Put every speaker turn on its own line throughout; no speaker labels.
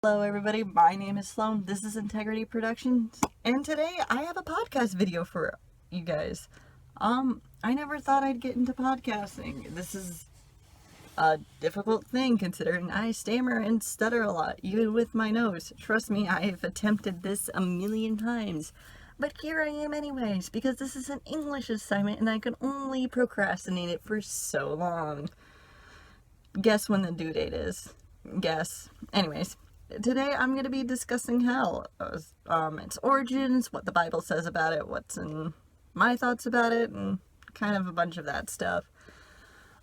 Hello everybody, my name is Sloan, this is Integrity Productions, and today I have a podcast video for you guys. I never thought I'd get into podcasting. This is a difficult thing considering I stammer and stutter a lot, even with my nose. Trust me, I've attempted this a million times. But here I am anyways, because this is an English assignment and I can only procrastinate it for so long. Guess when the due date is. Guess. Anyways. Today I'm going to be discussing hell, its origins, what the Bible says about it, what's in my thoughts about it, and kind of a bunch of that stuff.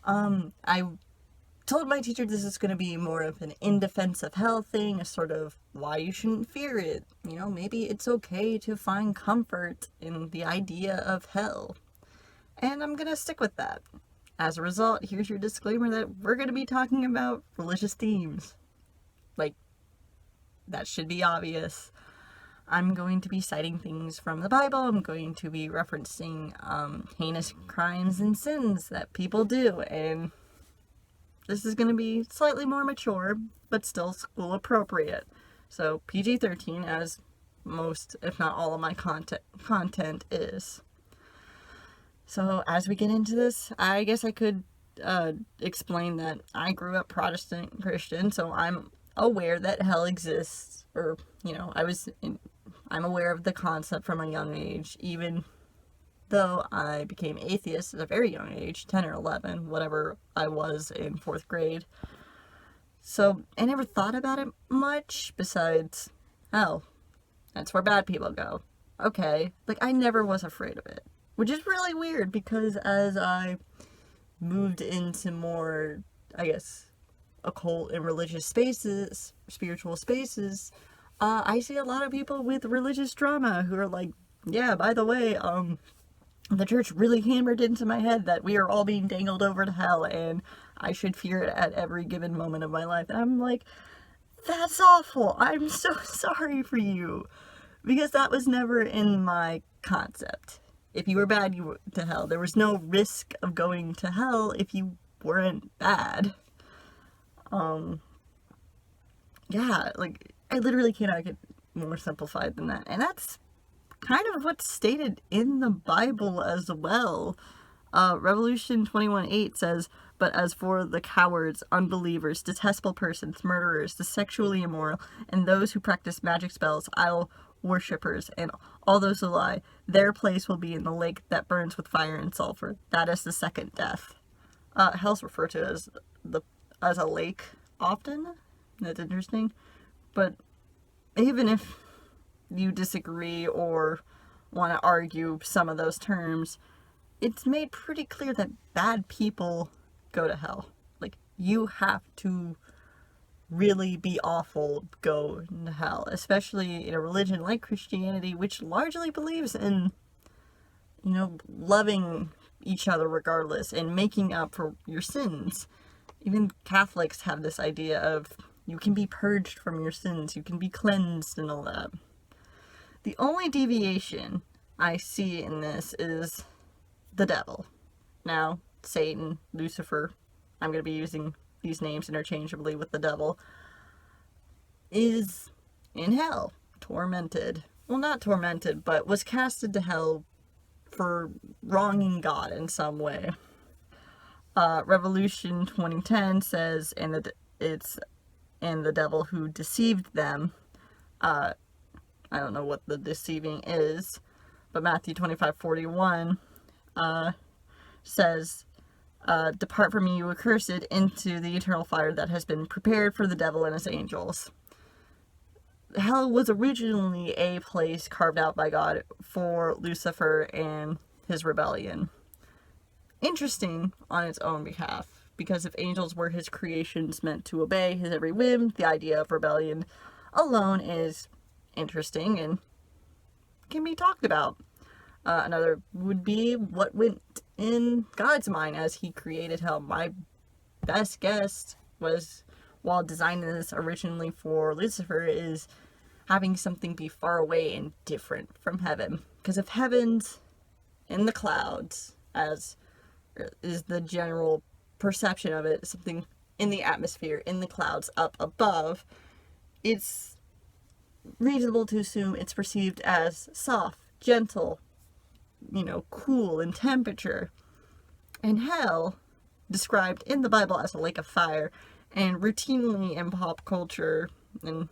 I told my teacher this is going to be more of an in defense of hell thing, a sort of why you shouldn't fear it. Maybe it's okay to find comfort in the idea of hell. And I'm going to stick with that. As a result, here's your disclaimer that we're going to be talking about religious themes. That should be obvious. I'm going to be citing things from the Bible. I'm going to be referencing heinous crimes and sins that people do. And this is going to be slightly more mature, but still school appropriate. So PG-13, as most, if not all of my content is. So as we get into this, I guess I could explain that I grew up Protestant Christian, so I'm aware that hell exists, or I'm aware of the concept from a young age, even though I became atheist at a very young age, 10 or 11, whatever I was in 4th grade. So I never thought about it much besides, oh, that's where bad people go. Okay, I never was afraid of it, which is really weird because as I moved into more, I guess, occult and religious spaces, spiritual spaces, I see a lot of people with religious drama who are like, yeah, by the way, the church really hammered into my head that we are all being dangled over to hell and I should fear it at every given moment of my life. And I'm like, that's awful. I'm so sorry for you. Because that was never in my concept. If you were bad, you went to hell. There was no risk of going to hell if you weren't bad. I literally cannot get more simplified than that. And that's kind of what's stated in the Bible as well. Revolution 21:8 says, "But as for the cowards, unbelievers, detestable persons, murderers, the sexually immoral, and those who practice magic spells, idol worshippers, and all those who lie, their place will be in the lake that burns with fire and sulfur. That is the second death." Hell's referred to as a lake often. That's interesting. But even if you disagree or want to argue some of those terms, it's made pretty clear that bad people go to hell. You have to really be awful to go to hell, especially in a religion like Christianity, which largely believes in, loving each other regardless and making up for your sins. Even Catholics have this idea of you can be purged from your sins, you can be cleansed and all that. The only deviation I see in this is the devil. Now, Satan, Lucifer, I'm going to be using these names interchangeably with the devil, is in hell, tormented. Well, not tormented, but was casted to hell for wronging God in some way. Revolution 2010 says, it's the devil who deceived them. I don't know what the deceiving is, but Matthew 25:41 says, "Depart from me, you accursed, into the eternal fire that has been prepared for the devil and his angels." Hell was originally a place carved out by God for Lucifer and his rebellion. Interesting on its own behalf, because if angels were his creations meant to obey his every whim, the idea of rebellion alone is interesting and can be talked about. Another would be what went in God's mind as he created hell. My best guess was, while designing this originally for Lucifer, is having something be far away and different from heaven. Because if heaven's in the clouds, as is the general perception of it, something in the atmosphere, in the clouds, up above, it's reasonable to assume it's perceived as soft, gentle, cool in temperature. And hell, described in the Bible as a lake of fire, and routinely in pop culture and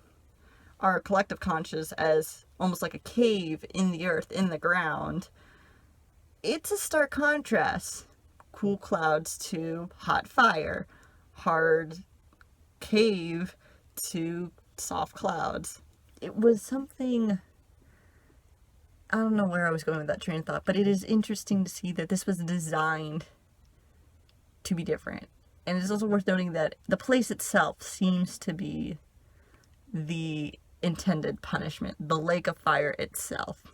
our collective conscious as almost like a cave in the earth, in the ground. It's a stark contrast. Cool clouds to hot fire, hard cave to soft clouds. It was something, I don't know where I was going with that train of thought, but it is interesting to see that this was designed to be different. And it's also worth noting that the place itself seems to be the intended punishment, the lake of fire itself.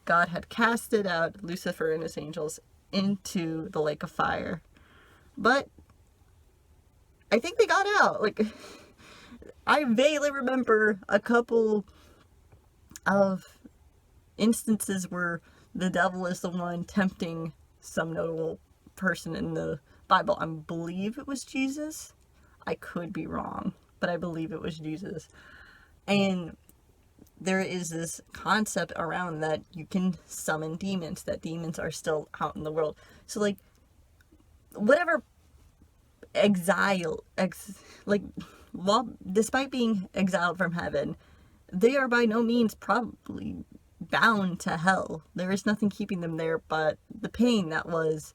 God had casted out Lucifer and his angels into the lake of fire. But I think they got out. I vaguely remember a couple of instances where the devil is the one tempting some notable person in the Bible. I believe it was Jesus. I could be wrong, but I believe it was Jesus. And there is this concept around that you can summon demons, that demons are still out in the world. So, whatever despite being exiled from heaven, they are by no means probably bound to hell. There is nothing keeping them there but the pain that was,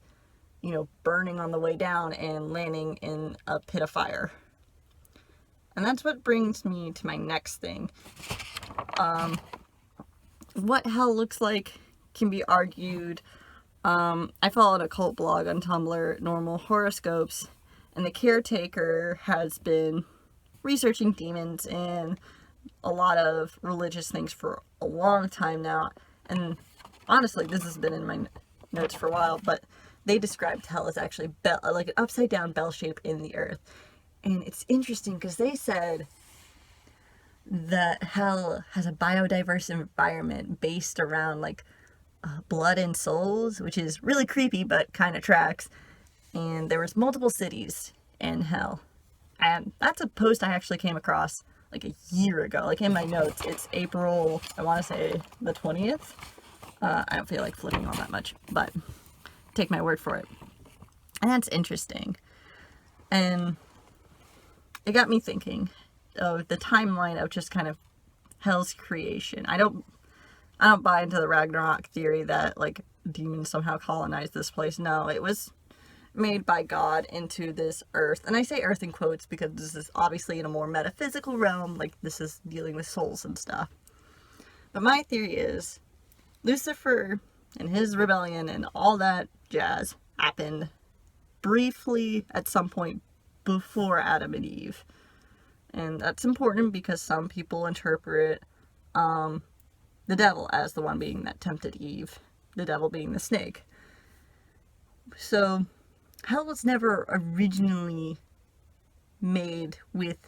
burning on the way down and landing in a pit of fire. And that's what brings me to my next thing. What hell looks like can be argued. I followed a cult blog on Tumblr, Normal Horoscopes, and the caretaker has been researching demons and a lot of religious things for a long time now. And honestly, this has been in my notes for a while, but they described hell as actually like an upside down bell shape in the earth. And it's interesting because they said that hell has a biodiverse environment based around blood and souls, which is really creepy but kind of tracks. And there was multiple cities in hell. And that's a post I actually came across a year ago. In my notes, it's April, I want to say the 20th. I don't feel like flipping on that much, but take my word for it. And that's interesting. And it got me thinking of the timeline of just kind of hell's creation. I don't buy into the Ragnarok theory that demons somehow colonized this place. No, it was made by God into this earth. And I say earth in quotes because this is obviously in a more metaphysical realm. This is dealing with souls and stuff. But my theory is Lucifer and his rebellion and all that jazz happened briefly at some point before Adam and Eve. And that's important because some people interpret the devil as the one being that tempted Eve, the devil being the snake. So hell was never originally made with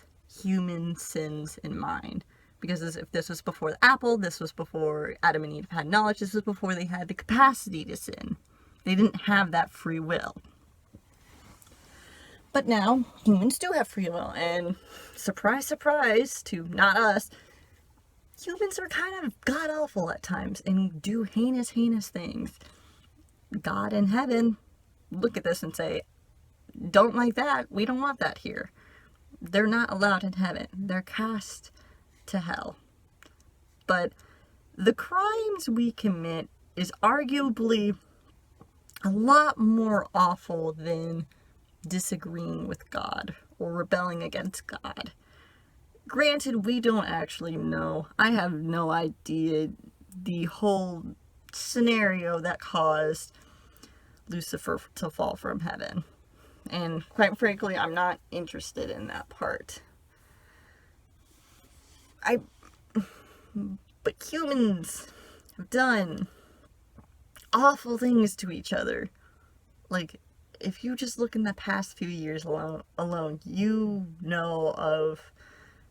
human sins in mind. Because if this was before the apple, this was before Adam and Eve had knowledge, this was before they had the capacity to sin. They didn't have that free will. But now, humans do have free will, and surprise, surprise, to not us, humans are kind of god-awful at times, and do heinous, heinous things. God in heaven look at this and say, don't like that, we don't want that here. They're not allowed in heaven. They're cast to hell. But the crimes we commit is arguably a lot more awful than disagreeing with God or rebelling against God. Granted, we don't actually know. I have no idea the whole scenario that caused Lucifer to fall from heaven. And quite frankly, I'm not interested in that part. But humans have done awful things to each other. If you just look in the past few years alone, you know of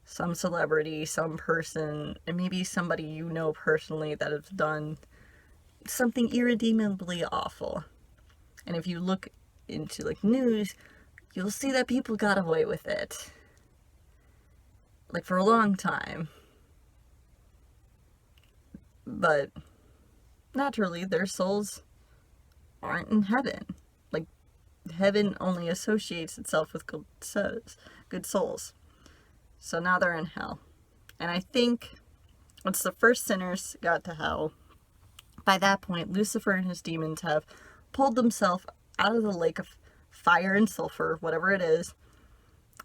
some celebrity, some person, and maybe somebody you know personally that has done something irredeemably awful. And if you look into news, you'll see that people got away with it. like for a long time. But naturally, their souls aren't in heaven. Like, heaven only associates itself with good souls. So now they're in hell. And I think once the first sinners got to hell, by that point, Lucifer and his demons have pulled themselves out of the lake of fire and sulfur, whatever it is,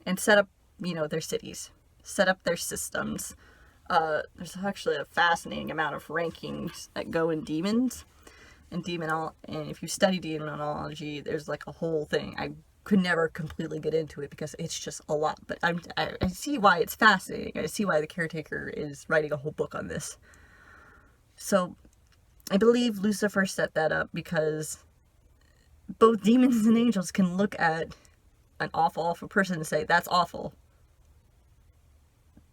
and set up, their cities, set up their systems. There's actually a fascinating amount of rankings that go in demons. And if you study demonology, there's like a whole thing. I could never completely get into it because it's just a lot. But I see why it's fascinating. I see why the caretaker is writing a whole book on this. So I believe Lucifer set that up because both demons and angels can look at an awful, awful person and say, that's awful.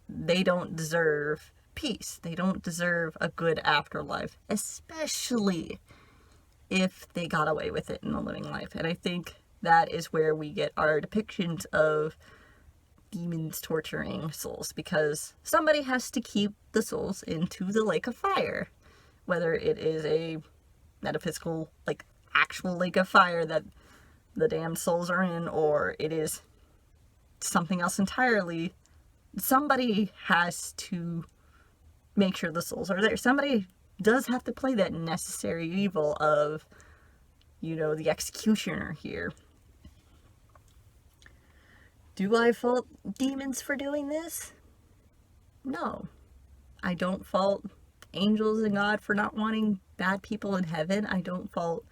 They don't deserve peace. They don't deserve a good afterlife, especially if they got away with it in the living life. And I think that is where we get our depictions of demons torturing souls, because somebody has to keep the souls into the lake of fire. Whether it is a metaphysical, like actual lake of fire that the damned souls are in, or it is something else entirely, somebody has to make sure the souls are there. Somebody does have to play that necessary evil of, the executioner here. Do I fault demons for doing this? No. I don't fault angels and God for not wanting bad people in heaven. I don't fault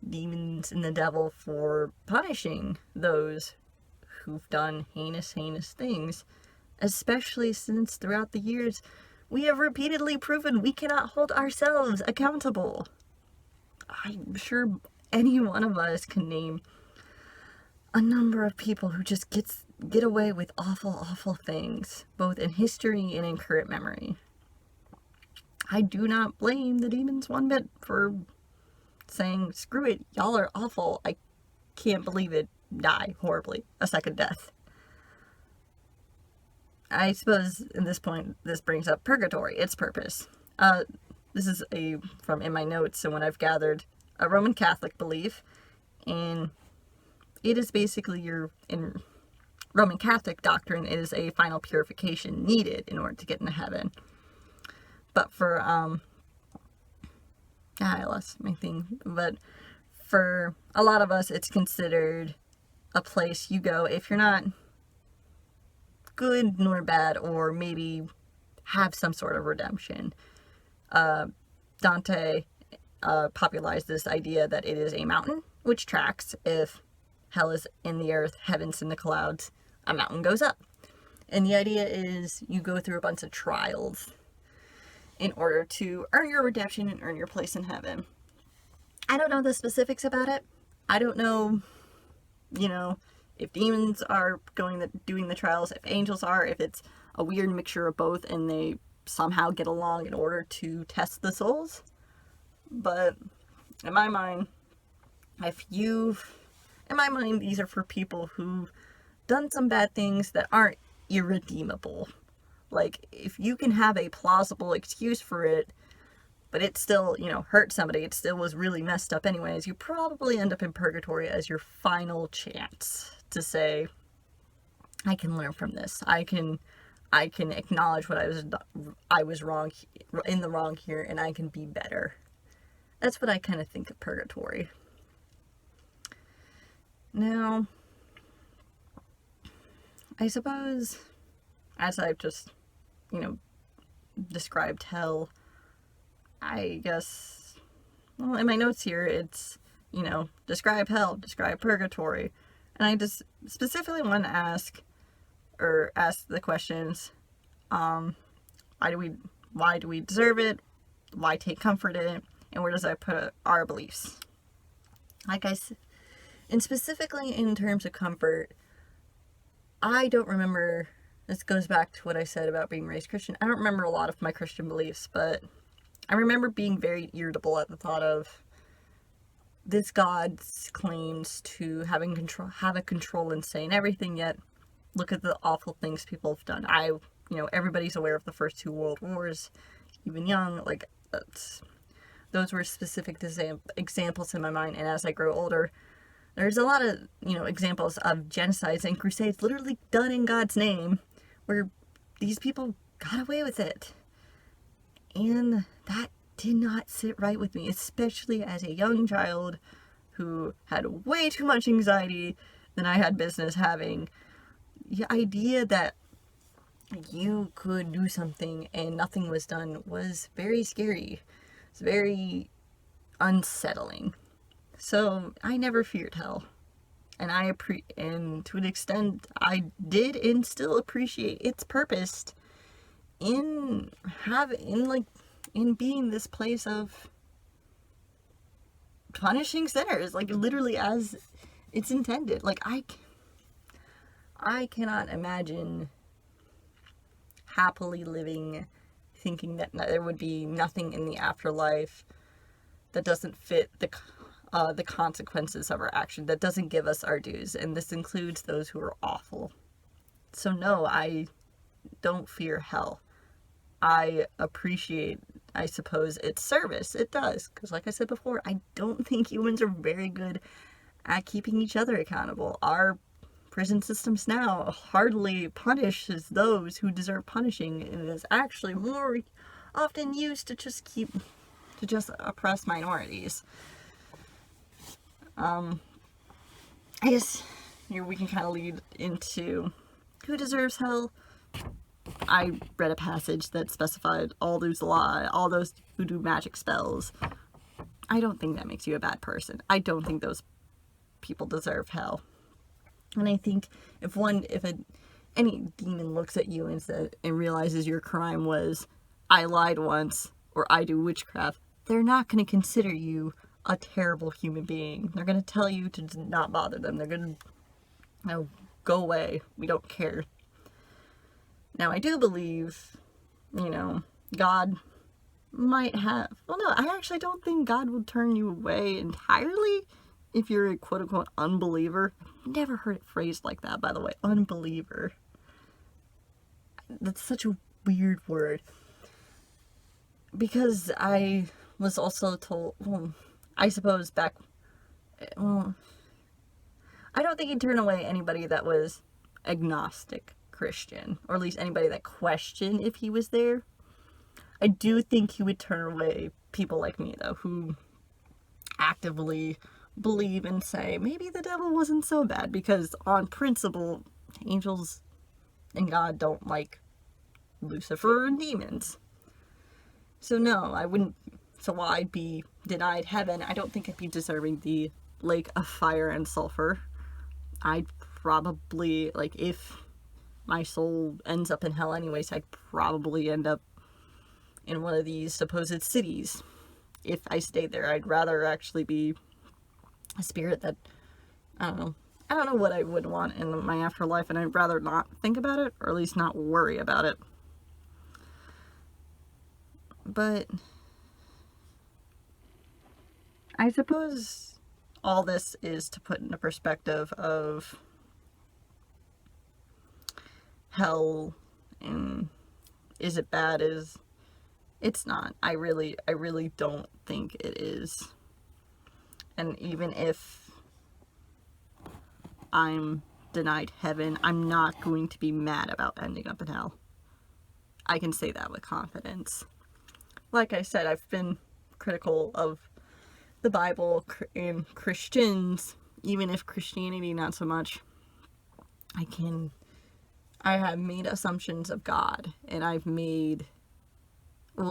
demons and the devil for punishing those who've done heinous, heinous things, especially since throughout the years we have repeatedly proven we cannot hold ourselves accountable. I'm sure any one of us can name a number of people who just get away with awful, awful things, both in history and in current memory. I do not blame the demons one bit for saying, screw it, y'all are awful, I can't believe it, die horribly, a second death. I suppose at this point, this brings up purgatory, its purpose. This is from in my notes and what I've gathered, a Roman Catholic belief, and it is basically in Roman Catholic doctrine, it is a final purification needed in order to get into heaven. But for, I lost my thing, but for a lot of us, it's considered a place you go if you're not good nor bad, or maybe have some sort of redemption. Dante popularized this idea that it is a mountain, which tracks. If hell is in the earth, heaven's in the clouds, a mountain goes up. And the idea is you go through a bunch of trials in order to earn your redemption and earn your place in heaven. I don't know the specifics about it. I don't know, if demons are doing the trials, if angels are, if it's a weird mixture of both and they somehow get along in order to test the souls. But in my mind, these are for people who've done some bad things that aren't irredeemable. Like, if you can have a plausible excuse for it, but it still, hurt somebody, it still was really messed up anyways, you probably end up in purgatory as your final chance to say, I can learn from this. I can acknowledge what I was wrong, in the wrong here, and I can be better. That's what I kind of think of purgatory. Now, I suppose, as I've just, described hell, I guess, well, in my notes here, it's, describe hell, describe purgatory. And I just specifically want to ask the questions, why do we deserve it? Why take comfort in it? And where does that put our beliefs? Like I said, and specifically in terms of comfort, I don't remember, this goes back to what I said about being raised Christian. I don't remember a lot of my Christian beliefs, but I remember being very irritable at the thought of this God claims to have a control and say in everything, yet look at the awful things people have done. Everybody's aware of the first two world wars, even young, like, those were specific examples in my mind. And as I grow older, there's a lot of, examples of genocides and crusades literally done in God's name, where these people got away with it. And that did not sit right with me, especially as a young child who had way too much anxiety than I had business having. The idea that you could do something and nothing was done was very scary. It's very unsettling. So I never feared hell. And and to an extent I did and still appreciate its purpose in being this place of punishing sinners, like literally as it's intended. Like I cannot imagine happily living thinking that there would be nothing in the afterlife that doesn't fit the consequences of our action, that doesn't give us our dues, and this includes those who are awful. So no, I don't fear hell. I appreciate, I suppose, its service. It does, because like I said before, I don't think humans are very good at keeping each other accountable. Our prison systems now hardly punishes those who deserve punishing, and is actually more often used to just oppress minorities. I guess here we can kind of lead into who deserves hell. I read a passage that specified all those who do magic spells. I don't think that makes you a bad person. I don't think those people deserve hell. And I think if any demon looks at you and realizes your crime was, I lied once, or I do witchcraft, they're not going to consider you a terrible human being. They're going to tell you to not bother them. They're going to, go away. We don't care. Now, I do believe, God might have... Well, no, I actually don't think God will turn you away entirely if you're a quote-unquote unbeliever. I've never heard it phrased like that, by the way. Unbeliever. That's such a weird word. Because I was also told... I suppose I don't think he'd turn away anybody that was agnostic Christian, or at least anybody that questioned if he was there. I do think he would turn away people like me, though, who actively believe and say, maybe the devil wasn't so bad, because on principle, angels and God don't like Lucifer and demons. So no, I wouldn't. So while I'd be denied heaven, I don't think I'd be deserving the lake of fire and sulfur. I'd probably, if my soul ends up in hell anyways, I'd probably end up in one of these supposed cities. If I stayed there, I'd rather actually be a spirit that, I don't know what I would want in my afterlife, and I'd rather not think about it, or at least not worry about it. But I suppose all this is to put into perspective of hell, and is it bad? It's not. I really don't think it is. And even if I'm denied heaven, I'm not going to be mad about ending up in hell. I can say that with confidence. Like I said, I've been critical of the Bible and Christians, even if Christianity not so much. I have made assumptions of God, and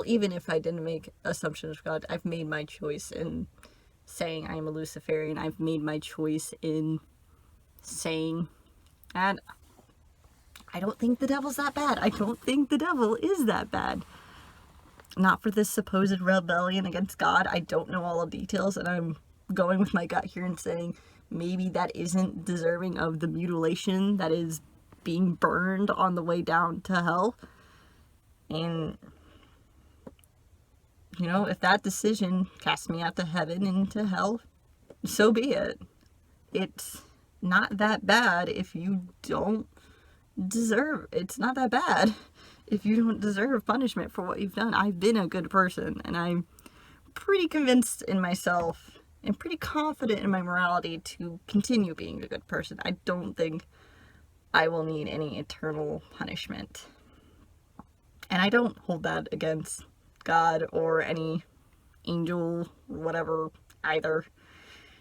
even if I didn't make assumptions of God, I've made my choice in saying I am a Luciferian. I've made my choice in saying, and I don't think the devil's that bad. I don't think the devil is that bad. Not for this supposed rebellion against God. I don't know all the details, and I'm going with my gut here and saying maybe that isn't deserving of the mutilation that is being burned on the way down to hell. And if that decision casts me out to heaven and to hell, so be it. It's not that bad if you don't deserve, it's not that bad if you don't deserve punishment for what you've done. I've been a good person, and I'm pretty convinced in myself and pretty confident in my morality to continue being a good person. I don't think I will need any eternal punishment. And I don't hold that against God or any angel, whatever, either.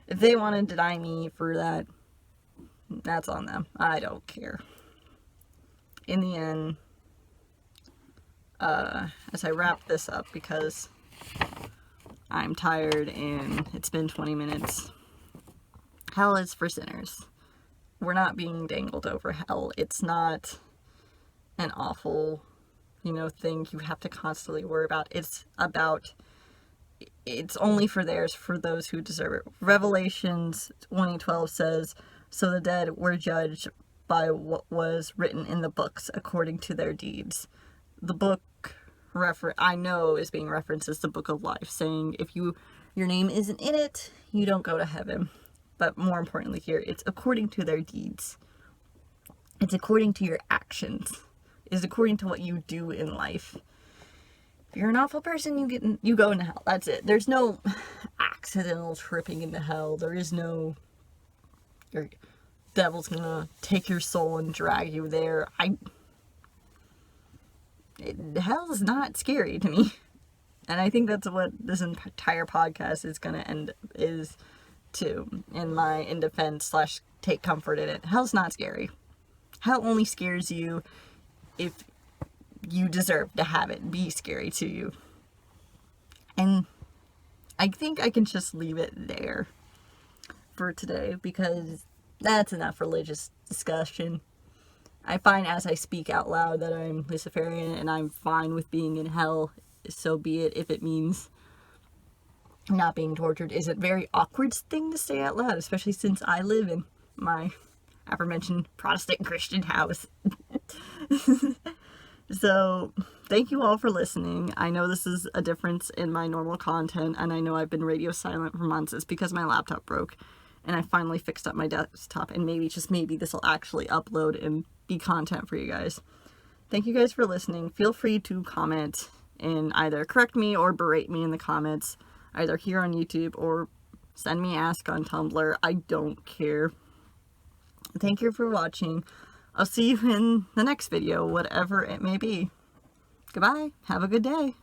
If they want to deny me for that, that's on them. I don't care. In the end, as I wrap this up, because I'm tired and it's been 20 minutes, hell is for sinners. We're not being dangled over hell. It's not an awful, thing you have to constantly worry about. It's only for those who deserve it. Revelations 20:12 says, "So the dead were judged by what was written in the books according to their deeds." The book I know is being referenced as the book of life, saying if your name isn't in it, you don't go to heaven. But more importantly here, it's according to their deeds. It's according to your actions. It's according to what you do in life. If you're an awful person, you go into hell. That's it. There's no accidental tripping into hell. There is no, your devil's gonna take your soul and drag you there. Hell is not scary to me. And I think that's what this entire podcast is gonna end is too, in defense / take comfort in it. Hell's not scary. Hell only scares you if you deserve to have it be scary to you. And I think I can just leave it there for today, because that's enough religious discussion. I find as I speak out loud that I'm Luciferian and I'm fine with being in hell, so be it. If it means not being tortured is a very awkward thing to say out loud, especially since I live in my aforementioned Protestant Christian house. So, thank you all for listening. I know this is a difference in my normal content, and I know I've been radio silent for months. It's because my laptop broke, and I finally fixed up my desktop, and maybe, just maybe, this will actually upload and be content for you guys. Thank you guys for listening. Feel free to comment and either correct me or berate me in the comments, either here on YouTube or send me ask on Tumblr. I don't care. Thank you for watching. I'll see you in the next video, whatever it may be. Goodbye. Have a good day.